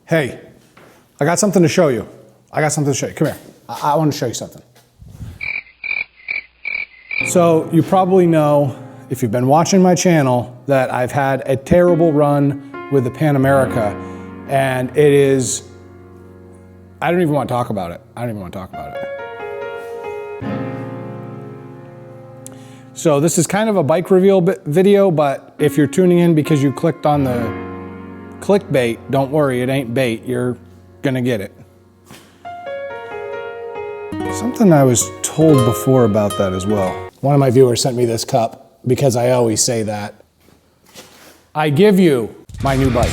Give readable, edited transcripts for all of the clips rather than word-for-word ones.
Hey, I got something to show you. Come here. I want to show you something. So you probably know, if you've been watching my channel, that I've had a terrible run with the Pan America, and it is, I don't even want to talk about it. So this is kind of a bike reveal video, but if you're tuning in because you clicked on the clickbait, don't worry, it ain't bait. You're gonna get it. Something I was told before about that as well. One of my viewers sent me this cup because I always say that. I give you my new bike.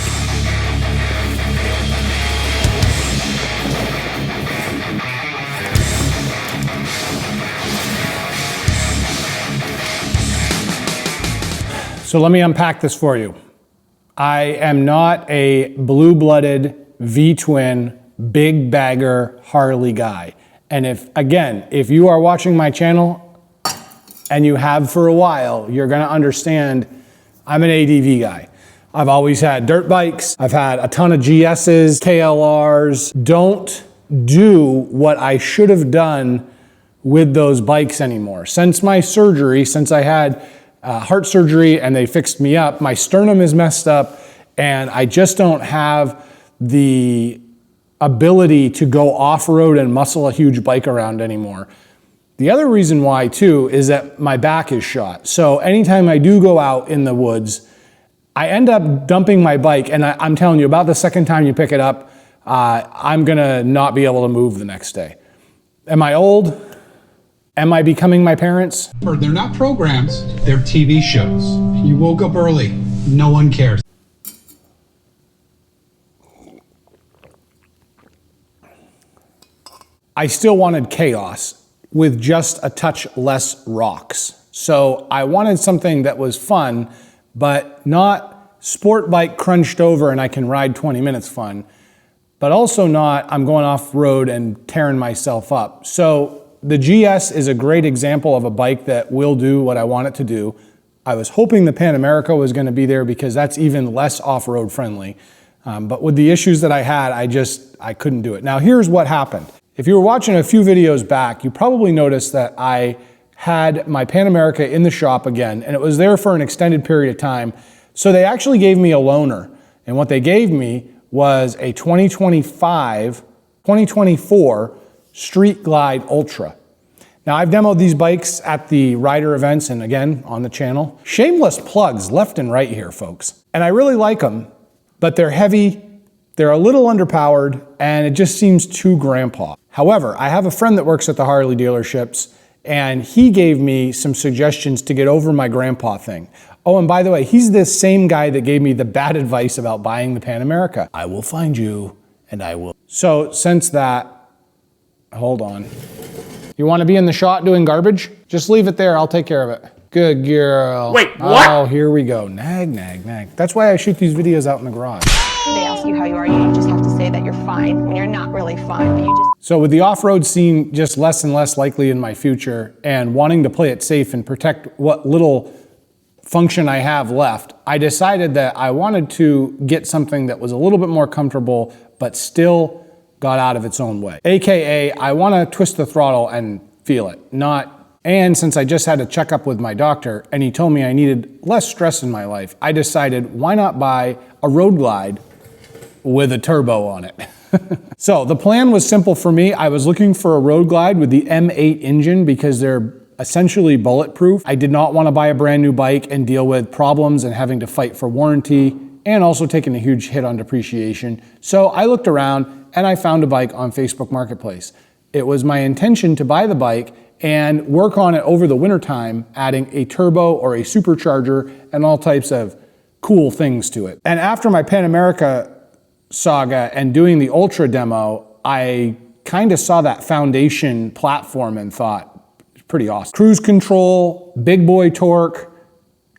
So let me unpack this for you. I am not a blue-blooded V-twin big bagger Harley guy. And if you are watching my channel and you have for a while, you're gonna understand I'm an ADV guy. I've always had dirt bikes. I've had a ton of GSs, KLRs. Don't do what I should have done with those bikes anymore. Since my surgery, since I had heart surgery and they fixed me up, my sternum is messed up and I just don't have the ability to go off-road and muscle a huge bike around anymore. The other reason why too is that my back is shot. So anytime I do go out in the woods, I end up dumping my bike, and I'm telling you, about the second time you pick it up, I'm gonna not be able to move the next day. Am I old? Am I becoming my parents? They're not programs, they're TV shows. You woke up early, no one cares. I still wanted chaos with just a touch less rocks. So I wanted something that was fun, but not sport bike crunched over and I can ride 20 minutes fun, but also not I'm going off road and tearing myself up. So the GS is a great example of a bike that will do what I want it to do. I was hoping the Pan America was going to be there because that's even less off-road friendly. But with the issues that I had, I couldn't do it. Now here's what happened. If you were watching a few videos back, you probably noticed that I had my Pan America in the shop again, and it was there for an extended period of time. So they actually gave me a loaner. And what they gave me was a 2024 Street Glide Ultra. Now I've demoed these bikes at the rider events and again on the channel. Shameless plugs left and right here, folks. And I really like them, but they're heavy, they're a little underpowered, and it just seems too grandpa. However, I have a friend that works at the Harley dealerships, and he gave me some suggestions to get over my grandpa thing. Oh, and by the way, he's this same guy that gave me the bad advice about buying the Pan America. I will find you, and I will. So since that, hold on. You want to be in the shot doing garbage? Just leave it there, I'll take care of it. Good girl. Wait, what? Oh, here we go. Nag, nag, nag. That's why I shoot these videos out in the garage. They ask you how you are, you just have to say that you're fine when you're not really fine, but you just... So with the off-road scene just less and less likely in my future and wanting to play it safe and protect what little function I have left, I decided that I wanted to get something that was a little bit more comfortable but still got out of its own way. AKA, I want to twist the throttle and feel it, and since I just had a checkup with my doctor and he told me I needed less stress in my life, I decided why not buy a Road Glide with a turbo on it. So the plan was simple for me. I was looking for a Road Glide with the M8 engine because they're essentially bulletproof. I did not want to buy a brand new bike and deal with problems and having to fight for warranty and also taking a huge hit on depreciation. So I looked around and I found a bike on Facebook Marketplace. It was my intention to buy the bike and work on it over the winter time, adding a turbo or a supercharger and all types of cool things to it. And after my Pan America saga and doing the Ultra demo, I kind of saw that foundation platform and thought, it's pretty awesome. Cruise control, big boy torque,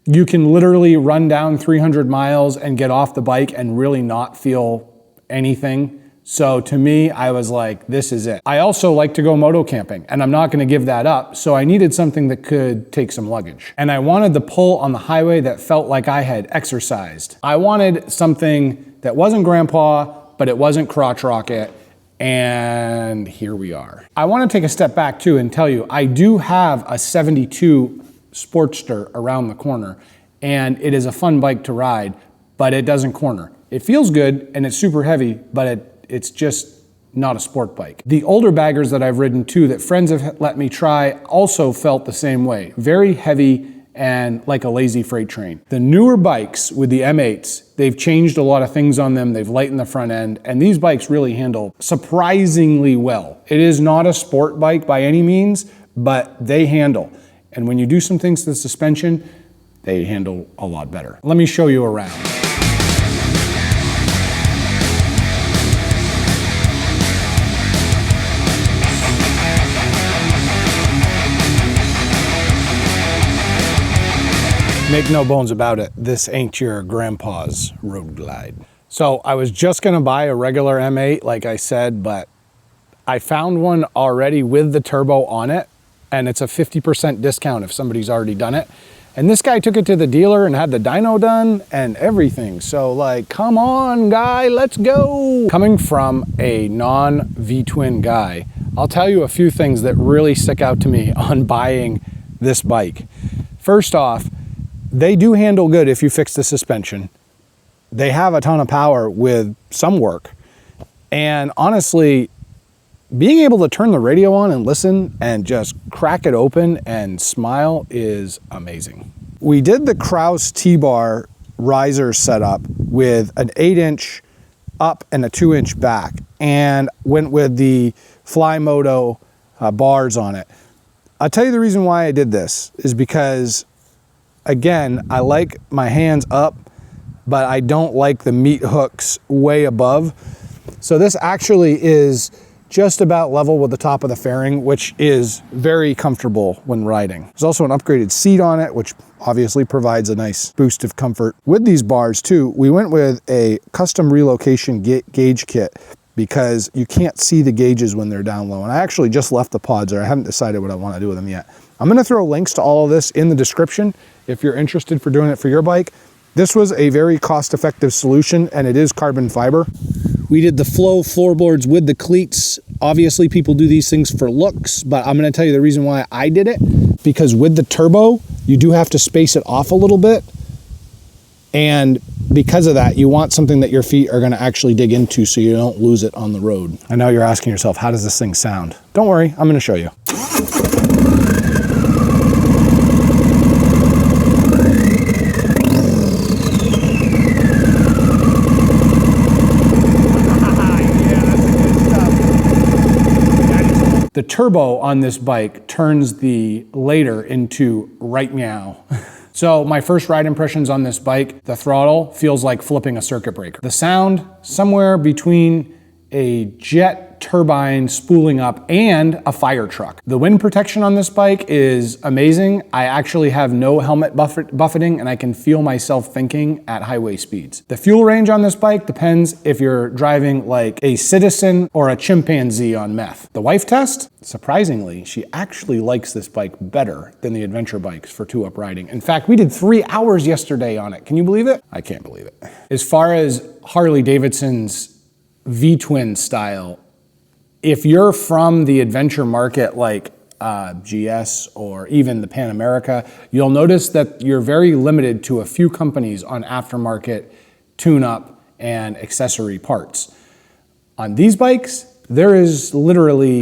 you can literally run down 300 miles and get off the bike and really not feel anything. So to me, I was like, this is it. I also like to go moto camping and I'm not gonna give that up. So I needed something that could take some luggage. And I wanted the pull on the highway that felt like I had exercised. I wanted something that wasn't grandpa, but it wasn't crotch rocket. And here we are. I want to take a step back too and tell you, I do have a 72 Sportster around the corner, and it is a fun bike to ride, but it doesn't corner. It feels good and it's super heavy, but it's just not a sport bike. The older baggers that I've ridden too, that friends have let me try, also felt the same way. Very heavy and like a lazy freight train. The newer bikes with the M8s, they've changed a lot of things on them. They've lightened the front end, and these bikes really handle surprisingly well. It is not a sport bike by any means, but they handle. And when you do some things to the suspension, they handle a lot better. Let me show you around. Make no bones about it, this ain't your grandpa's Road Glide. So I was just gonna buy a regular M8, like I said, but I found one already with the turbo on it, and it's a 50% discount if somebody's already done it. And this guy took it to the dealer and had the dyno done and everything. So like, come on guy, let's go. Coming from a non-V-twin guy, I'll tell you a few things that really stick out to me on buying this bike. First off, they do handle good if you fix the suspension. They have a ton of power with some work. And honestly, being able to turn the radio on and listen and just crack it open and smile is amazing. We did the Kraus T-bar riser setup with an 8-inch up and a 2-inch back, and went with the Flymoto bars on it. I'll tell you the reason why I did this is because, again, I like my hands up, but I don't like the meat hooks way above. So this actually is just about level with the top of the fairing, which is very comfortable when riding. There's also an upgraded seat on it, which obviously provides a nice boost of comfort. With these bars too, we went with a custom relocation gauge kit because you can't see the gauges when they're down low. And I actually just left the pods there. I haven't decided what I want to do with them yet. I'm going to throw links to all of this in the description if you're interested for doing it for your bike. This was a very cost-effective solution, and it is carbon fiber. We did the Flow floorboards with the cleats. Obviously, people do these things for looks, but I'm going to tell you the reason why I did it. Because with the turbo, you do have to space it off a little bit. And because of that, you want something that your feet are going to actually dig into so you don't lose it on the road. I know you're asking yourself, how does this thing sound? Don't worry, I'm going to show you. The turbo on this bike turns the later into right meow. So my first ride impressions on this bike, the throttle feels like flipping a circuit breaker. The sound, somewhere between a jet turbine spooling up and a fire truck. The wind protection on this bike is amazing. I actually have no helmet buffeting, and I can feel myself thinking at highway speeds. The fuel range on this bike depends if you're driving like a citizen or a chimpanzee on meth. The wife test, surprisingly, she actually likes this bike better than the adventure bikes for two-up riding. In fact, we did 3 hours yesterday on it. Can you believe it? I can't believe it. As far as Harley-Davidson's V-twin style, if you're from the adventure market like GS or even the Pan America, you'll notice that you're very limited to a few companies on aftermarket tune-up and accessory parts. On these bikes, there is literally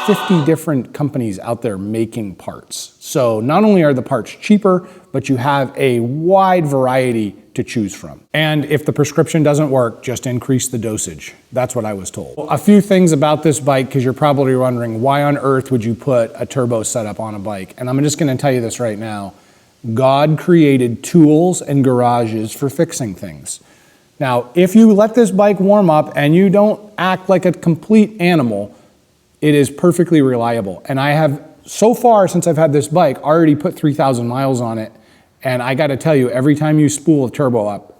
50 different companies out there making parts. So not only are the parts cheaper, but you have a wide variety to choose from. And if the prescription doesn't work, just increase the dosage. That's what I was told. A few things about this bike, because you're probably wondering, why on earth would you put a turbo setup on a bike? And I'm just gonna tell you this right now. God created tools and garages for fixing things. Now, if you let this bike warm up and you don't act like a complete animal, it is perfectly reliable. And I have, so far since I've had this bike, already put 3,000 miles on it. And I gotta tell you, every time you spool a turbo up,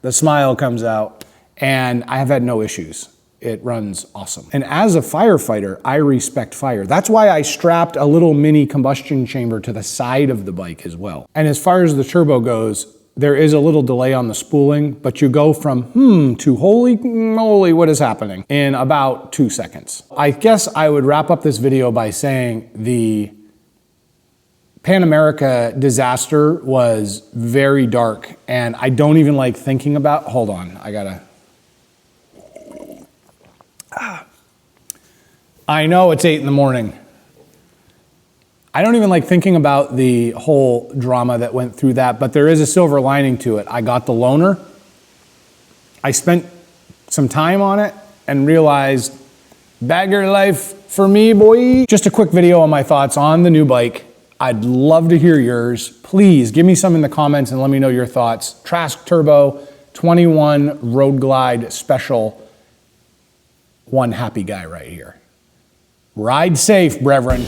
the smile comes out, and I have had no issues. It runs awesome. And as a firefighter, I respect fire. That's why I strapped a little mini combustion chamber to the side of the bike as well. And as far as the turbo goes, there is a little delay on the spooling, but you go from to holy moly, what is happening in about 2 seconds. I guess I would wrap up this video by saying the Pan America disaster was very dark, and I don't even like thinking about, hold on, I gotta. I know it's 8 in the morning. I don't even like thinking about the whole drama that went through that, but there is a silver lining to it. I got the loaner. I spent some time on it and realized bagger life for me, boy. Just a quick video on my thoughts on the new bike. I'd love to hear yours. Please give me some in the comments and let me know your thoughts. Trask Turbo 21 Road Glide Special. One happy guy right here. Ride safe, brethren.